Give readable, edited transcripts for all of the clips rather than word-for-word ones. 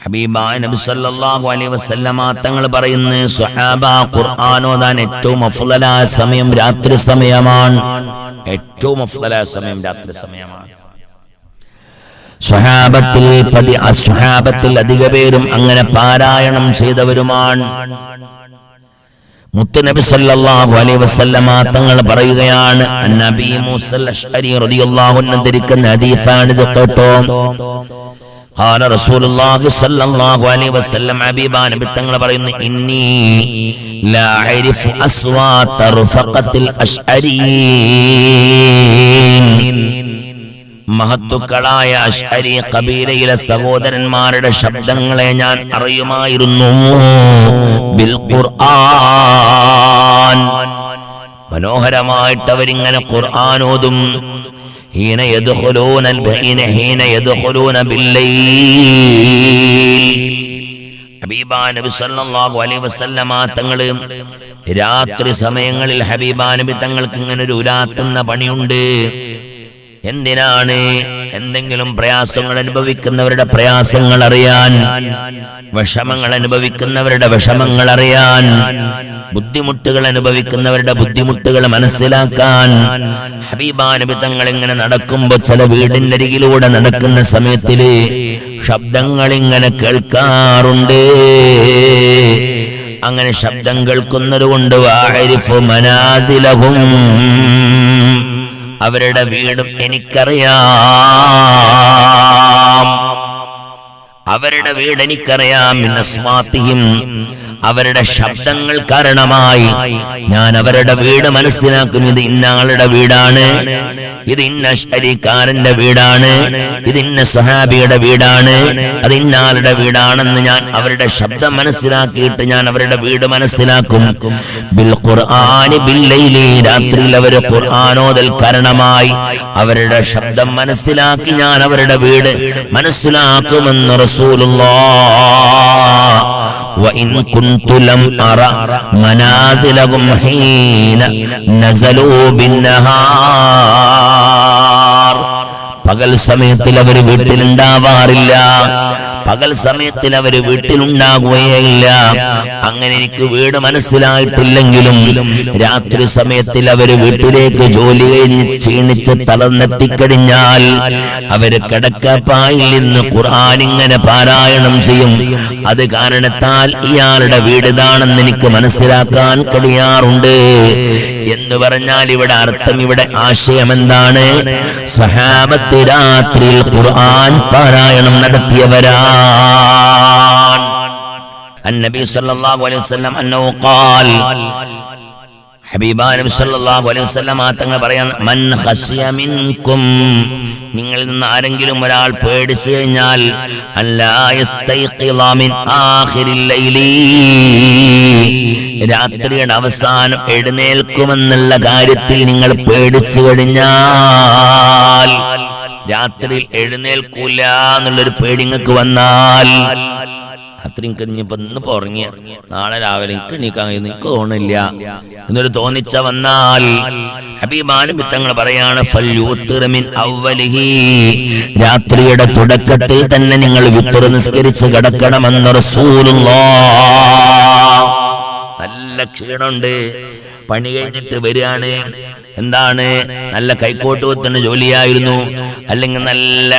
ഹബീബായ നബി സല്ലല്ലാഹു അലൈഹി വസല്ലമ തങ്ങൾ പറയുന്നു, സ്വഹാബ ഖുർആൻ ഓതാൻ ഏറ്റവും അഫ്ളലായ സമയം രാത്രി സമയമാണ്. ഏറ്റവും അഫ്ളലായ സമയം രാത്രി സമയമാണ്. സ്വഹാബത്തിൽ അധിക പേരും അങ്ങനെ പാരായണം ചെയ്തവരുമാണ്. മുത്തുനബി സല്ലല്ലാഹു അലൈഹി വസല്ലമ തങ്ങൾ പറയുകയാണ്, നബി മൂസൽ അശ്അരി റളിയല്ലാഹു അൻഹു ധരിക്കുന്ന ഹദീസാണിത് കേട്ടോ. ഖാല റസൂലുള്ളാഹി സ്വല്ലല്ലാഹു അലൈഹി വസല്ലം, ഹബീബാ നബി തങ്ങൾ പറയുന്നു, ഇന്നി ലാ അരിഫു അസ്വാത റഫഖത്തിൽ അശ്അരീൻ. മഹത്തുക്കളായ അശ്അരി ഖബീലയിലെ സഹോദരന്മാരുടെ ശബ്ദങ്ങളെ ഞാൻ അറിയുമായിരുന്നു. ബിൽ ഖുർആൻ, മനോഹരമായിട്ട് അവരിങ്ങനെ ഖുർആൻ ഓതും. ഹീന യദ്ഖുലൂന ബില്ലൈൽ. ഹബീബാ നബി സല്ലല്ലാഹു അലൈഹി വസല്ലമ തങ്ങൾ രാത്രി സമയങ്ങളിൽ ഹബീബാ നബി തങ്ങൾക്ക് ഇങ്ങനെ ഒരു ഉലാത്തുന്ന പണിയുണ്ട്. എന്തിനാണ്? എന്തെങ്കിലും പ്രയാസങ്ങൾ അനുഭവിക്കുന്നവരുടെ പ്രയാസങ്ങൾ അറിയാൻ, വിഷമങ്ങൾ അനുഭവിക്കുന്നവരുടെ വിഷമങ്ങൾ അറിയാൻ, ബുദ്ധിമുട്ടുകൾ അനുഭവിക്കുന്നവരുടെ ബുദ്ധിമുട്ടുകൾ മനസ്സിലാക്കാൻ. ഹബീബാ നബി തങ്ങൾ ഇങ്ങനെ നടക്കുമ്പോ ചില വീടിന്റെ അരികിലൂടെ നടക്കുന്ന സമയത്തില് ശബ്ദങ്ങൾ ഇങ്ങനെ കേൾക്കാറുണ്ട്. അങ്ങനെ ശബ്ദം കേൾക്കുന്നത് കൊണ്ട് വഅരിഫു മനാസിലഹും, അവരുടെ വീടും എനിക്കറിയാം. അവരുടെ വീട് എനിക്കറിയാം. മിനസ്മാതിഹിം, അവരുടെ ശബ്ദങ്ങൾ കാരണമായി ഞാൻ അവരുടെ വീട് മനസ്സിലാക്കും. ഇത് ഇന്നയാളുടെ വീടാണ്, ഇത് ഇന്ന അശ്അരിക്കാരന്റെ വീടാണ്, ഇത് ഇന്ന സ്വഹാബിയുടെ വീടാണ്, അത് ഇന്നയാളുടെ വീടാണെന്ന് ഞാൻ അവരുടെ ശബ്ദം മനസ്സിലാക്കിയിട്ട് ഞാൻ അവരുടെ വീട് മനസ്സിലാക്കും. ബിൽ ഖുർആനി ബില്ലൈലി, രാത്രിയിൽ അവർ ഖുർആനോദൽ കാരണമായി അവരുടെ ശബ്ദം മനസ്സിലാക്കി ഞാൻ അവരുടെ വീട് മനസ്സിലാക്കുമെന്ന് റസൂലുള്ളാഹ്. വഇൻ കുൻതു ലം അറ മനാസിലഹും ഹീന നസലൂ ബിന്നഹാർ. പകൽ സമയത്തിൽ അവർ വീട്ടിലുണ്ടാവാറില്ല, പകൽ സമയത്തിൽ അവര് വീട്ടിലുണ്ടാകുകയില്ല. അങ്ങനെ എനിക്ക് വീട് മനസ്സിലായിട്ടില്ലെങ്കിലും രാത്രി സമയത്തിൽ അവര് വീട്ടിലേക്ക് ജോലി കഴിഞ്ഞ് ക്ഷീണിച്ച് തളർന്നെത്തിക്കഴിഞ്ഞാൽ അവര് കിടക്കപ്പായിൽ നിന്ന് ഖുർആൻ ഇങ്ങനെ പാരായണം ചെയ്യും. അത് കാരണത്താൽ ഇയാളുടെ വീട് ഇതാണെന്ന് എനിക്ക് മനസ്സിലാക്കാൻ കഴിയാറുണ്ട്. എന്ന് പറഞ്ഞാൽ ഇവിടെ അർത്ഥം, ഇവിടെ ആശയം എന്താണ്? സ്വഹാബത്ത് രാത്രിയിൽ ഖുർആൻ പാരായണം നടത്തിയവരാണ്. النبي صلى الله عليه وسلم أنه قال, ഹബീബാ നബി സല്ലല്ലാഹു അലൈഹി വസല്ലം തങ്ങൾ പറയാൻ, മൻ ഖശിയ മിൻകും, നിങ്ങളിൽ നിന്ന് ആരെങ്കിലും ഒരാൾ പേടിച്ചു കഴിഞ്ഞാൽ, അല്ലാ യസ്തൈഖിള മിൻ ആഖിരിൽ ലൈലി, രാത്രിയുടെ അവസാനം എഴുന്നേൽക്കുമെന്നുള്ള കാര്യത്തിൽ നിങ്ങൾ പേടിച്ചു കഴിഞ്ഞാൽ, രാത്രിയിൽ എഴുന്നേൽക്കൂല എന്നുള്ളൊരു പേടി നിങ്ങൾക്ക് വന്നാൽ, അത്രയും കഴിഞ്ഞപ്പോ ഇന്ന് ഉറങ്ങിയ നാളെ രാവിലെ എനിക്ക് എണീക്കാൻ എനിക്ക് തോന്നില്ല എന്നൊരു തോന്നിച്ച വന്നാൽ, ഹബീബാ നബി തങ്ങൾ പറയാണ്, ഫൽയൂത്തിർ മിൻ അവ്വലിഹി, രാത്രിയുടെ തുടക്കത്തിൽ തന്നെ നിങ്ങൾ വിത്ർ നിസ്കരിച്ച് കിടക്കണമെന്ന് റസൂലുള്ളാഹ്. നല്ല ക്ഷീണമുണ്ട്, പണി കഴിഞ്ഞിട്ട് വരികയാണ്, എന്താണ് നല്ല കൈക്കോട്ട് കുത്തുന്ന ജോലിയായിരുന്നു, അല്ലെങ്കിൽ നല്ല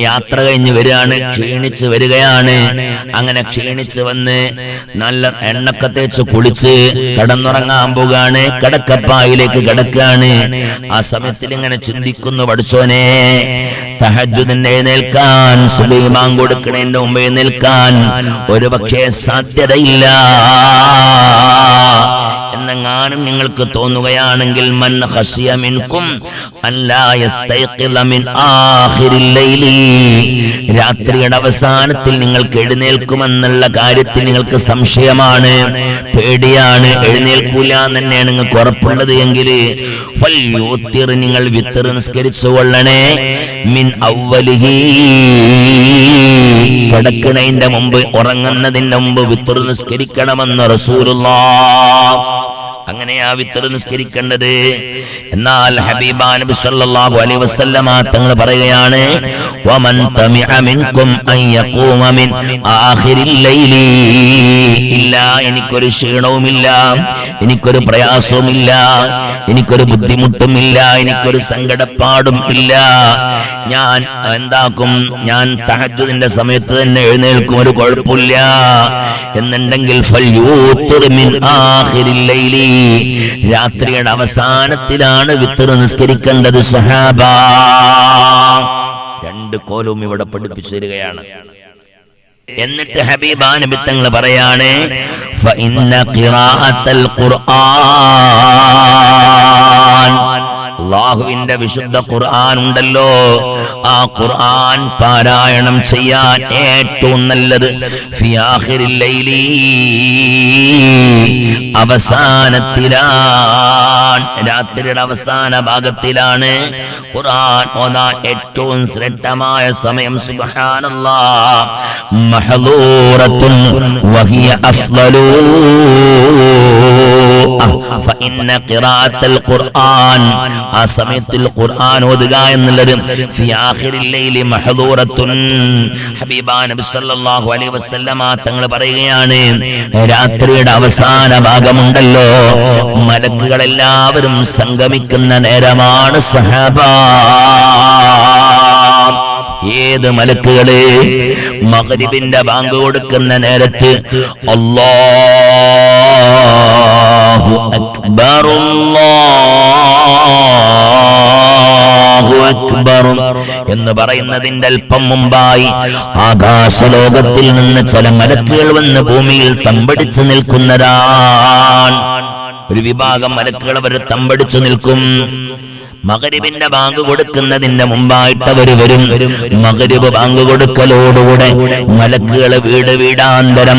യാത്ര കഴിഞ്ഞ് വരികയാണ്, ക്ഷീണിച്ച് വരികയാണ്. അങ്ങനെ ക്ഷീണിച്ച് വന്ന് നല്ല എണ്ണൊക്കെ തേച്ച് കുളിച്ച് കിടന്നുറങ്ങാൻ പോവുകയാണ്, കിടക്കപ്പായിലേക്ക് കിടക്കുകയാണ്. ആ സമയത്തിൽ ഇങ്ങനെ ചിന്തിക്കുന്നു, പഠിച്ചോനെ തഹജ്ജുദിന് എഴുന്നേൽക്കാൻ, സുബഹി ബാങ്ക് കൊടുക്കണേന്റെ മുമ്പ് എഴുന്നേൽക്കാൻ ഒരു പക്ഷേ സാധ്യതയില്ല എന്നെങ്ങാനും നിങ്ങൾക്ക് തോന്നുകയാണെങ്കിൽ, മൻ ഖശിയ മിൻകും അല്ലാ യസ്തൈഖിള മിൻ ആഖിരിൽ ലൈലി, രാത്രിയുടെ അവസാനത്തിൽ നിങ്ങൾക്ക് എഴുന്നേൽക്കുമെന്നുള്ള കാര്യത്തിൽ നിങ്ങൾക്ക് സംശയമാണ്, പേടിയാണ്, എഴുന്നേൽക്കൂല എന്ന് തന്നെയാണ് നിങ്ങൾക്ക് ഉറപ്പുള്ളത് എങ്കിൽ, ഫൽയൂത്തിർ, നിങ്ങൾ വിത്ർ നിസ്കരിച്ചു കൊള്ളണേ, മിൻ അവ്വലിഹി, കിടക്കണതിന്റെ മുമ്പ്, ഉറങ്ങുന്നതിന്റെ മുമ്പ് വിത്ർ നിസ്കരിക്കണമെന്ന് റസൂലുള്ളാഹ്. അങ്ങനെയാ വിത്തർ നിസ്കരിക്കേണ്ടത്. എന്നാൽ ഹബീബാ നബി സല്ലല്ലാഹു അലൈഹി വസല്ലമ തങ്ങൾ പറയുകയാണ്, വമൻ തമിഅ മിൻകും അൻ യഖൂമ മിൻ ആഖിരിൽ ലൈലി, ഇല്ല, എനിക്കൊരു ക്ഷീണവുമില്ല, എനിക്കൊരു പ്രയാസവുമില്ല, എനിക്കൊരു ബുദ്ധിമുട്ടുമില്ല, എനിക്കൊരു സങ്കടപ്പാടും ഇല്ല, ഞാൻ എന്താക്കും, ഞാൻ തഹജ്ജുദിന്റെ സമയത്ത് തന്നെ എഴുന്നേൽക്കും, ഒരു കുഴപ്പമില്ല എന്നുണ്ടെങ്കിൽ ഫൽയൂത്തിർ മിൻ ആഖിരിൽ ലൈലി, രാത്രിയുടെ അവസാനത്തിലാണ് വിത്ർ നിസ്കരിക്കേണ്ടത്. സ്വഹാബ, രണ്ട് കോലും ഇവിടെ പഠിപ്പിച്ചു തരികയാണ്. എന്നിട്ട് ഹബീബാ നബി തങ്ങൾ പറയാണ്, ഫഇന്ന ഖിറാഅത്തൽ ഖുർആൻ, അല്ലാഹുവിന്റെ വിശുദ്ധ ഖുർആൻ ഉണ്ടല്ലോ, ആ ഖുർആൻ പാരായണം ചെയ്യാൻ ഏറ്റവും നല്ലത് ഫി ആഖിരിൽ ലൈലി, അവസാനത്തിലാണ്, രാത്രിയുടെ അവസാന ഭാഗത്തിലാണ് ഖുർആൻ ഓതാൻ ഏറ്റവും ശ്രേഷ്ഠമായ സമയം. സുബ്ഹാനല്ലാഹ്, മഹ്ദൂറത്തുൻ വഹിയ അഫ്ളലു ഫഇന്ന ഖിറാഅത്തൽ ഖുർആൻ, ആ സമയത്തിൽ ഖുർആൻ ഓതുക എന്നുള്ളത് ഫി ആഖിരിൽ ലൈലി മഹ്ദൂറത്തുൻ, ഹബീബാ നബി സല്ലല്ലാഹു അലൈഹി വസല്ലമ തങ്ങൾ പറയുകയാണ്, രാത്രിയുടെ അവസാന ഭാഗമുണ്ടല്ലോ, മലക്കുകൾ എല്ലാവരും സംഗമിക്കുന്ന നേരമാണ്. സ്വഹാബ, ഏത് മലക്കുകള്? മഗ്രിബിന്റെ ബാങ്ക് കൊടുക്കുന്ന നേരത്ത് അല്ലാഹു അക്ബർ അല്ലാഹു അക്ബർ എന്ന് പറയുന്നതിന്റെ അല്പം മുമ്പായി ആകാശലോകത്തിൽ നിന്ന് ചില മലക്കുകൾ വന്ന് ഭൂമിയിൽ തമ്പടിച്ചു നിൽക്കുന്നതാണ്. ഒരു വിഭാഗം മലക്കുകൾ അവർ തമ്പടിച്ചു നിൽക്കും. മഗ്രിബിന്റെ ബാങ്ക് കൊടുക്കുന്നതിന്റെ മുമ്പായിട്ട് അവർ വരും. മഗ്രിബ് ബാങ്ക് കൊടുക്കലോടുകൂടെ മലക്കുകൾ വീട് വീടാന്തരം,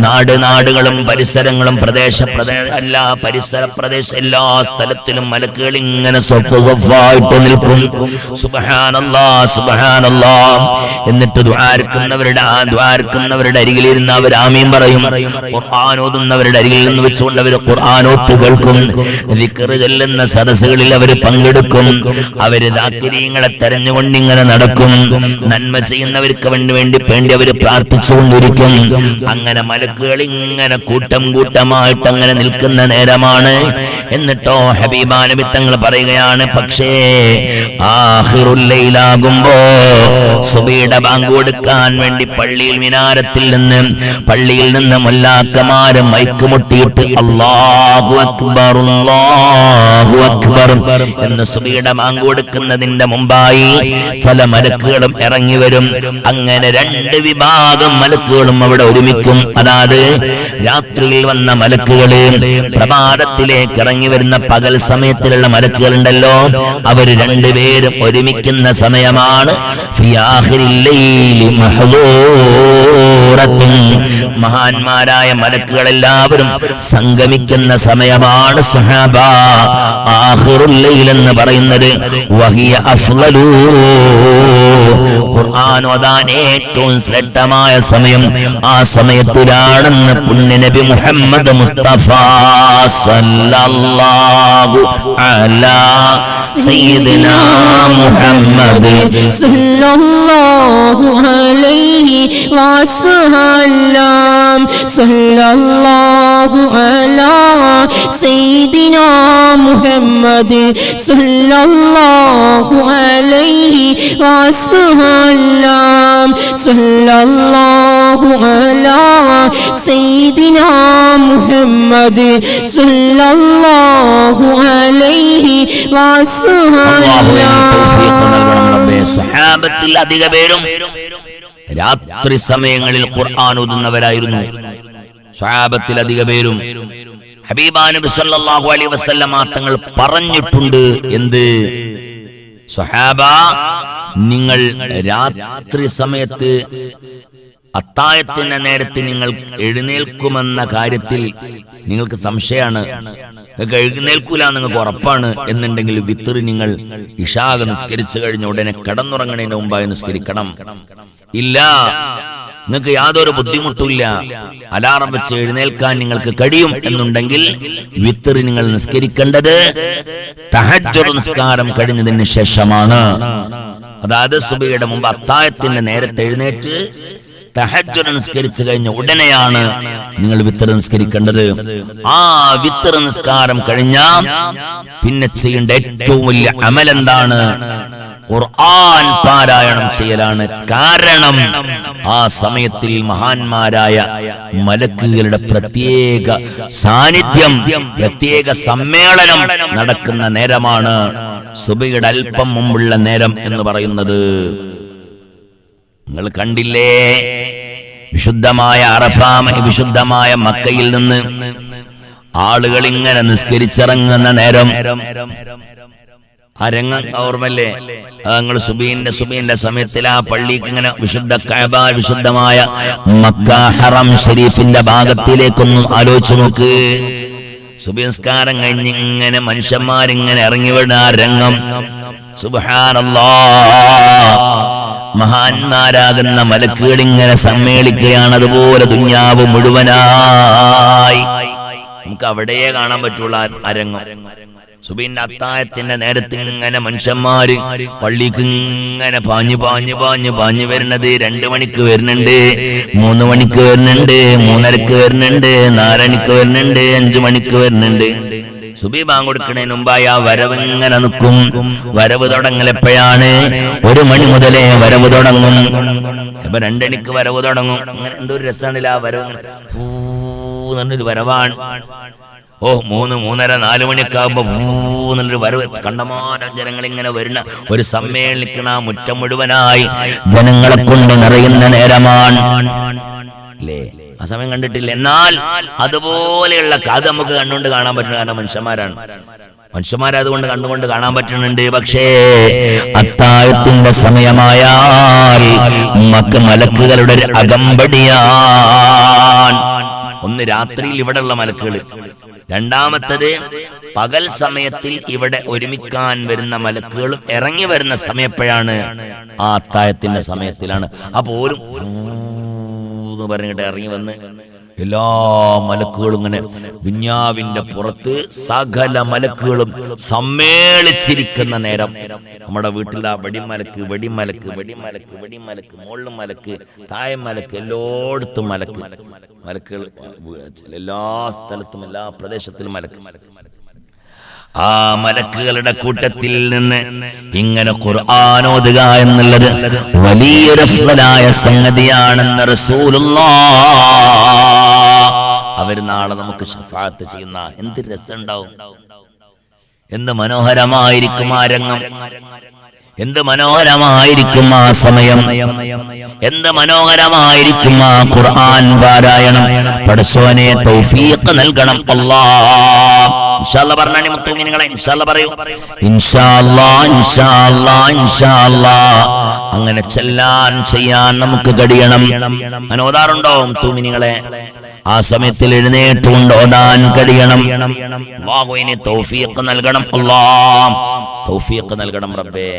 നാടുകളും പരിസരങ്ങളും എല്ലാ പരിസര എല്ലാ സ്ഥലത്തിലും മലക്കുകൾ ഇങ്ങനെ സ്വഫായിട്ട് നിൽക്കും. സുബ്ഹാനല്ലാഹ് സുബ്ഹാനല്ലാഹ്. എന്നിട്ട് ദ്വാരക്കുന്നവരുടെ അരികിലിരുന്ന് അവർ ആമീൻ പറയും. ഖുർആൻ ഓതുന്നവരുടെ അരികിൽ നിന്ന് വെച്ചുകൊണ്ട് അവർ ഖുർആൻ ഓത്ത് കേൾക്കും. ദിക്ർ ചൊല്ലുന്ന സദസ്സുകളിൽ അവർ പങ്കെടുക്കും. അവര് ദാക്കിരീങ്ങളെ തെരഞ്ഞുകൊണ്ട് ഇങ്ങനെ നടക്കും. നന്മ ചെയ്യുന്നവർക്ക് വേണ്ടി അവര് പ്രാർത്ഥിച്ചുകൊണ്ടിരിക്കും. അങ്ങനെ മലക്കുകൾ ഇങ്ങനെ കൂട്ടം കൂട്ടമായിട്ട് അങ്ങനെ നിൽക്കുന്ന നേരമാണ്. എന്നിട്ടോ ഹബീബാ നബി തങ്ങൾ പറയുകയാണ്, പക്ഷേ ആഖിറുൽ ലൈലാകുമ്പോ സുബഹിയുടെ ബാങ്ക് കൊടുക്കാൻ വേണ്ടി പള്ളിയിൽ നിന്ന് മുല്ലാക്കമാര് മൈക്ക് മുട്ടിയിട്ട് അല്ലാഹു അക്ബർ അല്ലാഹു അക്ബർ എന്ന് സുബഹിയുടെ ബാങ്ക് കൊടുക്കുന്നതിന്റെ മുമ്പായി ചില മലക്കുകളും ഇറങ്ങി വരും. അങ്ങനെ രണ്ട് വിഭാഗം മലക്കുകളും അവിടെ ഒരുമിക്കും. അതായത് രാത്രിയിൽ വന്ന മലക്കുകള്, പ്രഭാതത്തിലേക്ക് ഇറങ്ങി വരുന്ന പകൽ സമയത്തിലുള്ള മലക്കുകൾ ഉണ്ടല്ലോ, അവര് രണ്ടുപേരും ഒരുമിക്കുന്ന സമയമാണ്. ഫി ആഖിരിൽ ലൈലി മഹ്ദൂറത്തുൻ, മഹാന്മാരായ മലക്കുകൾ എല്ലാവരും സംഗമിക്കുന്ന സമയമാണ്. സുഹാബ, ആഖിറുൽ ലൈൽ എന്ന് പറയുന്നത് വഹിയ അഫ്ളലു, ഖുർആൻ ഓതാൻ ഏറ്റവും ശ്രേഷ്ഠമായ സമയം ആ സമയത്തിലാണെന്ന് പുണ്യ നബി മുഹമ്മദ് മുസ്തഫ സല്ലല്ലാഹു അലാ സയ്യിദിനാ മുഹമ്മദ് സല്ലല്ലാഹു അലൈഹി വസല്ലം സല്ലല്ലാഹു അലാ സയ്യിദിനാ മുഹമ്മദ് സല്ലല്ലാഹു അലൈഹി വസല്ലം സല്ലല്ലാഹു അലാ സയ്യിദിനാ മുഹമ്മദ് സല്ലല്ലാഹു അലൈഹി വസല്ലം. സ്വഹാബത്തിൽ അധിക പേരും രാത്രി സമയങ്ങളിൽ ഖുർആൻ ഓതുന്നവരായിരുന്നു. സ്വഹാബത്തിൽ അധിക പേരും ഹബീബാ നബി സല്ലല്ലാഹു അലൈഹി വസല്ലമ തങ്ങൾ പറഞ്ഞിട്ടുണ്ട്. എന്ത്? സ്വഹാബ, നിങ്ങൾ രാത്രി സമയത്ത് അത്താഴത്തിന്റെ നേരത്ത് നിങ്ങൾ എഴുന്നേൽക്കുമെന്ന കാര്യത്തിൽ നിങ്ങൾക്ക് സംശയമാണ്, നിങ്ങൾക്ക് എഴുന്നേൽക്കൂല നിങ്ങൾക്ക് ഉറപ്പാണ് എന്നുണ്ടെങ്കിൽ വിത്ർ നിങ്ങൾ ഇശാ നിസ്കരിച്ചു കഴിഞ്ഞ ഉടനെ കിടന്നുറങ്ങണതിന് മുമ്പായി നിസ്കരിക്കണം. ഇല്ല, നിങ്ങൾക്ക് യാതൊരു ബുദ്ധിമുട്ടില്ല, അലാറം വെച്ച് എഴുന്നേൽക്കാൻ നിങ്ങൾക്ക് കഴിയും എന്നുണ്ടെങ്കിൽ വിത്തർ നിങ്ങൾ നിസ്കരിക്കേണ്ടത് തഹജ്ജുദ് നിസ്കാരം കഴിഞ്ഞതിന് ശേഷമാണ്. അതായത് സുബഹിയുടെ മുമ്പ് അത്താഴത്തിന്റെ നേരത്തെ എഴുന്നേറ്റ് തഹജ്ജുദ് നിസ്കരിച്ചു കഴിഞ്ഞ ഉടനെയാണ് നിങ്ങൾ വിത്തർ നിസ്കരിക്കേണ്ടത്. ആ വിത്തർ നിസ്കാരം കഴിഞ്ഞാൽ പിന്നെ ചെയ്യേണ്ട ഏറ്റവും വലിയ അമൽ എന്താണ്? ഖുർആൻ പാരായണം ചെയ്യലാണ്. കാരണം ആ സമയത്തിൽ മഹാന്മാരായ മലക്കുകളുടെ പ്രത്യേക സാന്നിധ്യം, പ്രത്യേക സമ്മേളനം നടക്കുന്ന നേരമാണ് സുബഹിയുടെ അല്പം മുമ്പുള്ള നേരം എന്ന് പറയുന്നത്. നിങ്ങൾ കണ്ടില്ലേ, വിശുദ്ധമായ അറഫ, വിശുദ്ധമായ മക്കയിൽ നിന്ന് ആളുകൾ ഇങ്ങനെ നിസ്കരിച്ചിറങ്ങുന്ന നേരം, ആ രംഗം ഓർമ്മല്ലേ? നിങ്ങൾ സുബീന്റെ സമയത്തിൽ ആ പള്ളിക്ക് ഇങ്ങനെ വിശുദ്ധ കഅബ, വിശുദ്ധമായ മക്ക ഹറം ഷരീഫിന്റെ ഭാഗത്തിലേക്കൊന്നും ആലോചിച്ചു നോക്ക്. സുബഹി നിസ്കാരം കഴിഞ്ഞ് ഇങ്ങനെ മനുഷ്യന്മാരിങ്ങനെ ഇറങ്ങി വീണ ആ രംഗം, സുബ്ഹാനല്ലാഹ്, മഹാന്മാരാകുന്ന മലക്കുകൾ ഇങ്ങനെ സമ്മേളിക്കുകയാണ്. അതുപോലെ ദുനിയാവ് മുഴുവനായി നമുക്ക് അവിടെയേ കാണാൻ പറ്റുള്ള അരങ്ങം. സുബഹിന്റെ അത്താഴത്തിന്റെ നേരത്തെ ഇങ്ങനെ മനുഷ്യന്മാര് പള്ളിക്ക് ഇങ്ങനെ പാഞ്ഞു വരുന്നത് 2 മണിക്ക് വരുന്നുണ്ട്, 3 മണിക്ക് വരുന്നുണ്ട്, 3:30 വരുന്നുണ്ട്, 4 മണിക്ക് വരുന്നുണ്ട്, 5 മണിക്ക് വരുന്നുണ്ട്. സുബഹി ബാങ്ക് കൊടുക്കുന്നതിന് മുമ്പായി ആ വരവ് ഇങ്ങനെ നിൽക്കും. വരവ് തുടങ്ങലെപ്പോഴാണ്? 1 മണി മുതലേ വരവ് തുടങ്ങും. ഇപ്പൊ 2 മണിക്ക് വരവ് തുടങ്ങും. അങ്ങനെ എന്തോ ഒരു രസമാണില്ല ആ വരവ്, നല്ലൊരു വരവാണ്. 3, 3:30, 4 മണിയൊക്കെ ആകുമ്പോ നല്ലൊരു വരവ്. കണ്ടമാനം ജനങ്ങൾ ഇങ്ങനെ വരുന്ന ഒരു സമ്മേളിക്കണ മുറ്റം മുഴുവനായി ജനങ്ങളെ കൊണ്ട് നിറയുന്ന നേരമാണ് അല്ലേ? ആ സമയം കണ്ടിട്ടില്ല. എന്നാൽ അതുപോലെയുള്ള അത് നമുക്ക് കണ്ടുകൊണ്ട് കാണാൻ പറ്റുന്ന, കാരണം മനുഷ്യന്മാരതുകൊണ്ട് കണ്ടുകൊണ്ട് കാണാൻ പറ്റുന്നുണ്ട്. പക്ഷേ അത്താഴത്തിന്റെ സമയമായാൽ മലക്കുകളുടെ ഒരു അകമ്പടിയാണ്. ഒന്ന് രാത്രിയിൽ ഇവിടെയുള്ള മലക്കുകൾ, രണ്ടാമത്തത് പകൽ സമയത്തിൽ ഇവിടെ ഒരുമിക്കാൻ വരുന്ന മലക്കുകളും ഇറങ്ങി വരുന്ന സമയപ്പോഴാണ്? ആ അത്താഴത്തിന്റെ സമയത്തിലാണ്. അപ്പൊ ഓരോ പറഞ്ഞിട്ട് ഇറങ്ങി വന്ന് എല്ലാ മലക്കുകളും ഇങ്ങനെ ദുനിയാവിന്റെ പുറത്ത് സകല മലക്കുകളും സമ്മേളിച്ചിരിക്കുന്ന നേരം, നമ്മുടെ വീട്ടിലെ വെടിമലക്ക്, മുകളിലും മലക്ക്, താഴെ മലക്ക്, എല്ലായിടത്തും മലക്കുകൾ, എല്ലാ സ്ഥലത്തും എല്ലാ പ്രദേശത്തിലും മലക്ക്. ആ മലക്കുകളുടെ കൂട്ടത്തിൽ നിന്ന് ഇങ്ങനെ ഖുർആൻ ഓതുക എന്നുള്ളത് വലിയൊരു അഫ്ളലായ സംഗതിയാണെന്ന് റസൂലുള്ളാഹ്. അവർ നാളെ നമുക്ക് ശഫാഅത്ത് ചെയ്യുന്ന എന്ത് രസമുണ്ടാവും, എന്ത് മനോഹരമായിരിക്കും ആ രംഗം, എന്ത് മനോഹരമായിരിക്കും ആ സമയം, എന്ത് മനോഹരമായിരിക്കും ആ ഖുർആൻ പാരായണം. പടച്ചോനെ തൗഫീഖ് നൽകണം അല്ലാഹ്. ഇൻഷാ അല്ലാഹ് പറഞ്ഞാണി മുത്തുമിനിങ്ങളെ, ഇൻഷാ അല്ലാഹ് പറയൂ. ഇൻഷാ അല്ലാഹ്, ഇൻഷാ അല്ലാഹ്, ഇൻഷാ അല്ലാഹ്. അങ്ങനെ ചെല്ലാൻ ചെയ്യാൻ നമുക്ക് കഴിയണം. അങ്ങനെ ഓതാറുണ്ടോ മുത്തുമിനിങ്ങളെ? ആ സമയത്തിൽ എഴുന്നേറ്റുകൊണ്ട് ഓതാൻ കഴിയണം. അല്ലാഹു ഇനി തൗഫീഖ് നൽകണം അല്ലാഹ്, തൗഫീഖ് നൽകണം റബ്ബേ.